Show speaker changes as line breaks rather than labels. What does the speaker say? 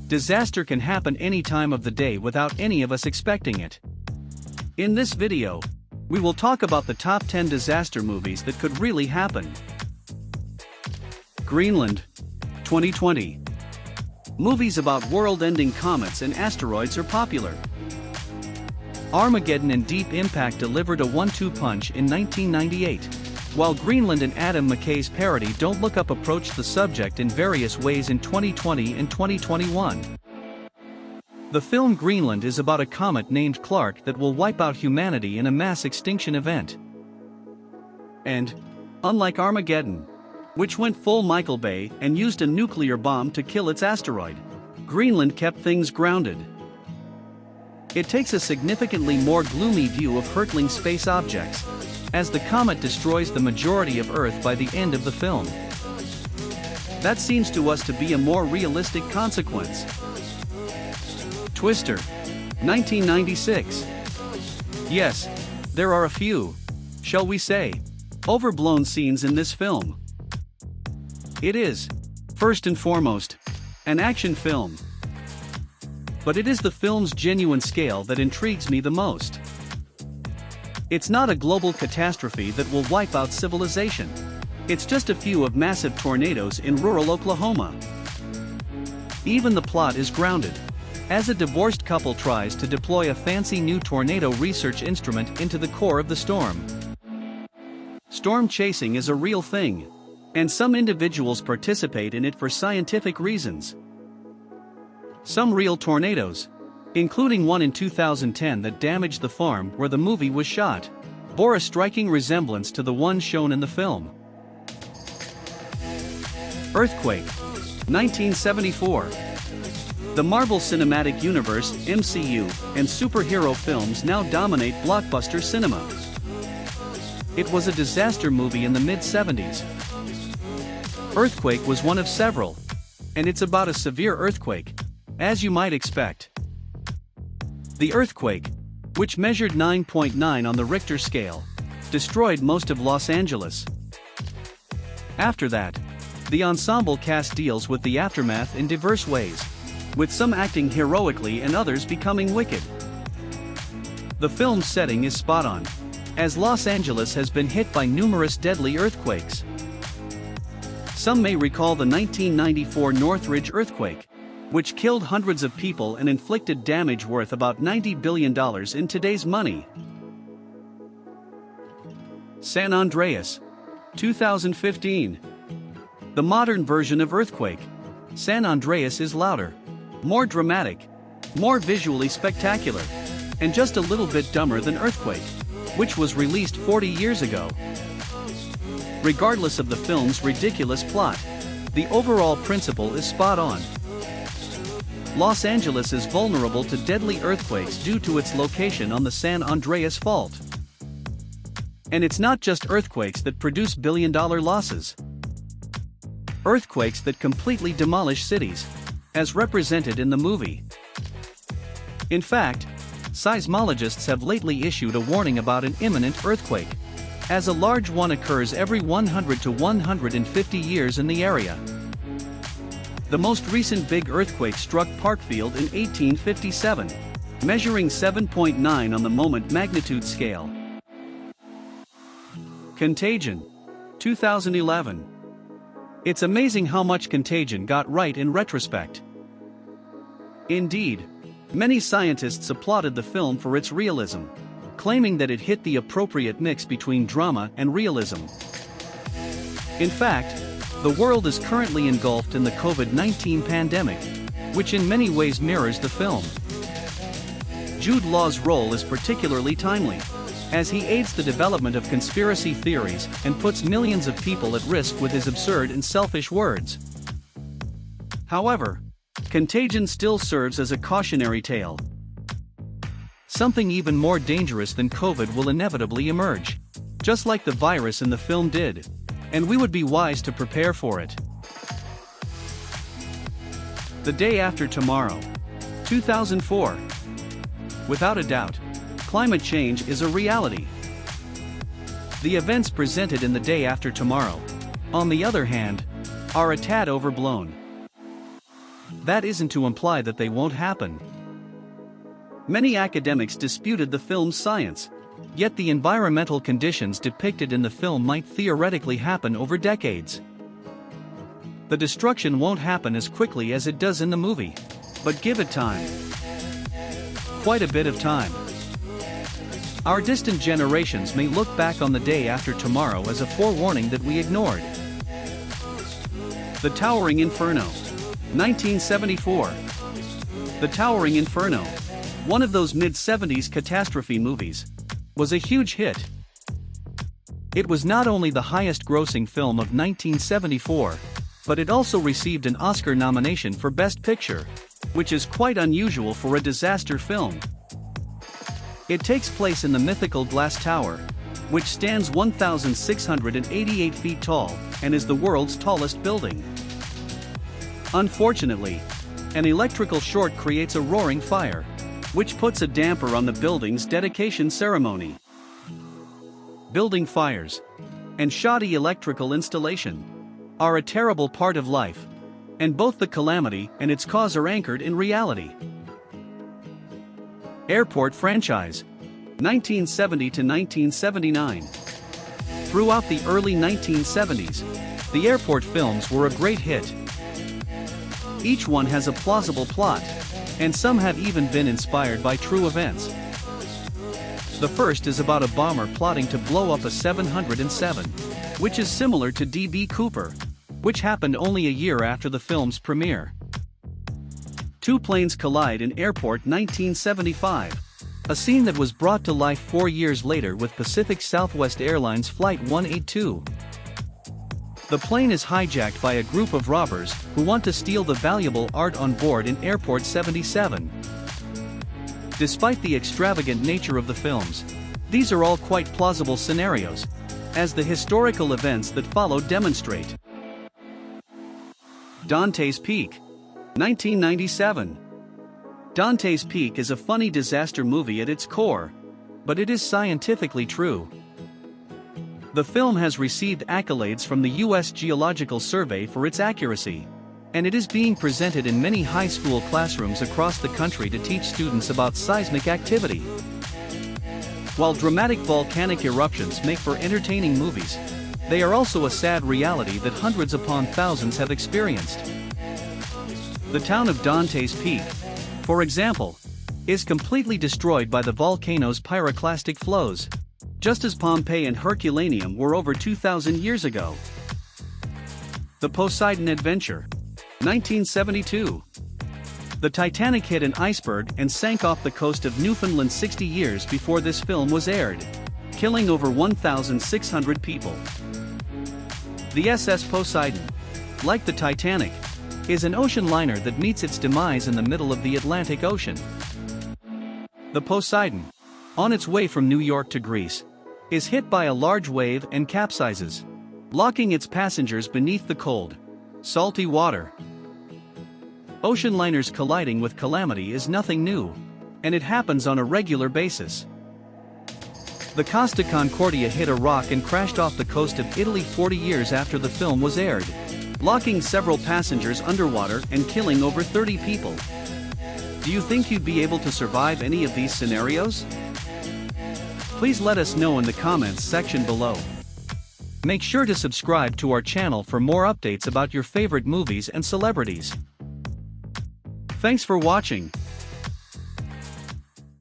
Disaster can happen any time of the day without any of us expecting it. In this video, we will talk about the top 10 disaster movies that could really happen. Greenland, 2020. Movies about world-ending comets and asteroids are popular. Armageddon and Deep Impact delivered a 1-2 punch in 1998, while Greenland and Adam McKay's parody Don't Look Up approached the subject in various ways in 2020 and 2021. The film Greenland is about a comet named Clark that will wipe out humanity in a mass extinction event. And, unlike Armageddon, which went full Michael Bay and used a nuclear bomb to kill its asteroid, Greenland kept things grounded. It takes a significantly more gloomy view of hurtling space objects, as the comet destroys the majority of Earth by the end of the film. That seems to us to be a more realistic consequence. Twister, 1996. Yes, there are a few, shall we say, overblown scenes in this film. It is, first and foremost, an action film. But it is the film's genuine scale that intrigues me the most. It's not a global catastrophe that will wipe out civilization. It's just a few of massive tornadoes in rural Oklahoma. Even the plot is grounded, as a divorced couple tries to deploy a fancy new tornado research instrument into the core of the storm. Storm chasing is a real thing, and some individuals participate in it for scientific reasons. Some real tornadoes, including one in 2010 that damaged the farm where the movie was shot, bore a striking resemblance to the one shown in the film. Earthquake, 1974. The Marvel Cinematic Universe (MCU) and superhero films now dominate blockbuster cinema. It was a disaster movie in the mid-70s. Earthquake was one of several, and it's about a severe earthquake, as you might expect. The earthquake, which measured 9.9 on the Richter scale, destroyed most of Los Angeles. After that, the ensemble cast deals with the aftermath in diverse ways, with some acting heroically and others becoming wicked. The film's setting is spot on, as Los Angeles has been hit by numerous deadly earthquakes. Some may recall the 1994 Northridge earthquake, which killed hundreds of people and inflicted damage worth about $90 billion in today's money. San Andreas, 2015. The modern version of Earthquake, San Andreas is louder, more dramatic, more visually spectacular, and just a little bit dumber than Earthquake, which was released 40 years ago. Regardless of the film's ridiculous plot, the overall principle is spot on. Los Angeles is vulnerable to deadly earthquakes due to its location on the San Andreas Fault. And it's not just earthquakes that produce billion-dollar losses. Earthquakes that completely demolish cities, as represented in the movie. In fact, seismologists have lately issued a warning about an imminent earthquake, as a large one occurs every 100 to 150 years in the area. The most recent big earthquake struck Parkfield in 1857, measuring 7.9 on the moment magnitude scale. Contagion, 2011. It's amazing how much Contagion got right in retrospect. Indeed, many scientists applauded the film for its realism, claiming that it hit the appropriate mix between drama and realism. In fact, the world is currently engulfed in the COVID-19 pandemic, which in many ways mirrors the film. Jude Law's role is particularly timely, as he aids the development of conspiracy theories and puts millions of people at risk with his absurd and selfish words. However, Contagion still serves as a cautionary tale. Something even more dangerous than COVID will inevitably emerge, just like the virus in the film did, and we would be wise to prepare for it. The Day After Tomorrow, 2004. Without a doubt, climate change is a reality. The events presented in The Day After Tomorrow, on the other hand, are a tad overblown. That isn't to imply that they won't happen. Many academics disputed the film's science, yet the environmental conditions depicted in the film might theoretically happen over decades. The destruction won't happen as quickly as it does in the movie, but give it time. Quite a bit of time. Our distant generations may look back on the day after tomorrow as a forewarning that we ignored. The Towering Inferno, 1974. The Towering Inferno, one of those mid-70s catastrophe movies, was a huge hit. It was not only the highest-grossing film of 1974, but it also received an Oscar nomination for Best Picture, which is quite unusual for a disaster film. It takes place in the mythical Glass Tower, which stands 1,688 feet tall and is the world's tallest building. Unfortunately, an electrical short creates a roaring fire, which puts a damper on the building's dedication ceremony. Building fires and shoddy electrical installation are a terrible part of life, and both the calamity and its cause are anchored in reality. Airport franchise, 1970 to 1979. Throughout the early 1970s, the Airport films were a great hit. Each one has a plausible plot, and some have even been inspired by true events. The first is about a bomber plotting to blow up a 707, which is similar to D.B. Cooper, which happened only a year after the film's premiere. Two planes collide in Airport 1975, a scene that was brought to life 4 years later with Pacific Southwest Airlines Flight 182. The plane is hijacked by a group of robbers who want to steal the valuable art on board in Airport 77. Despite the extravagant nature of the films, these are all quite plausible scenarios, as the historical events that follow demonstrate. Dantes Peak, 1997. Dante's Peak is a funny disaster movie at its core, but it is scientifically true. The film has received accolades from the U.S. Geological Survey for its accuracy, and it is being presented in many high school classrooms across the country to teach students about seismic activity. While dramatic volcanic eruptions make for entertaining movies, they are also a sad reality that hundreds upon thousands have experienced. The town of Dante's Peak, for example, is completely destroyed by the volcano's pyroclastic flows, just as Pompeii and Herculaneum were over 2,000 years ago. The Poseidon Adventure, 1972. The Titanic hit an iceberg and sank off the coast of Newfoundland 60 years before this film was aired, killing over 1,600 people. The SS Poseidon, like the Titanic, is an ocean liner that meets its demise in the middle of the Atlantic Ocean. The Poseidon, on its way from New York to Greece, is hit by a large wave and capsizes, locking its passengers beneath the cold, salty water. Ocean liners colliding with calamity is nothing new, and it happens on a regular basis. The Costa Concordia hit a rock and crashed off the coast of Italy 40 years after the film was aired, locking several passengers underwater and killing over 30 people. Do you think you'd be able to survive any of these scenarios? Please let us know in the comments section below. Make sure to subscribe to our channel for more updates about your favorite movies and celebrities. Thanks for watching.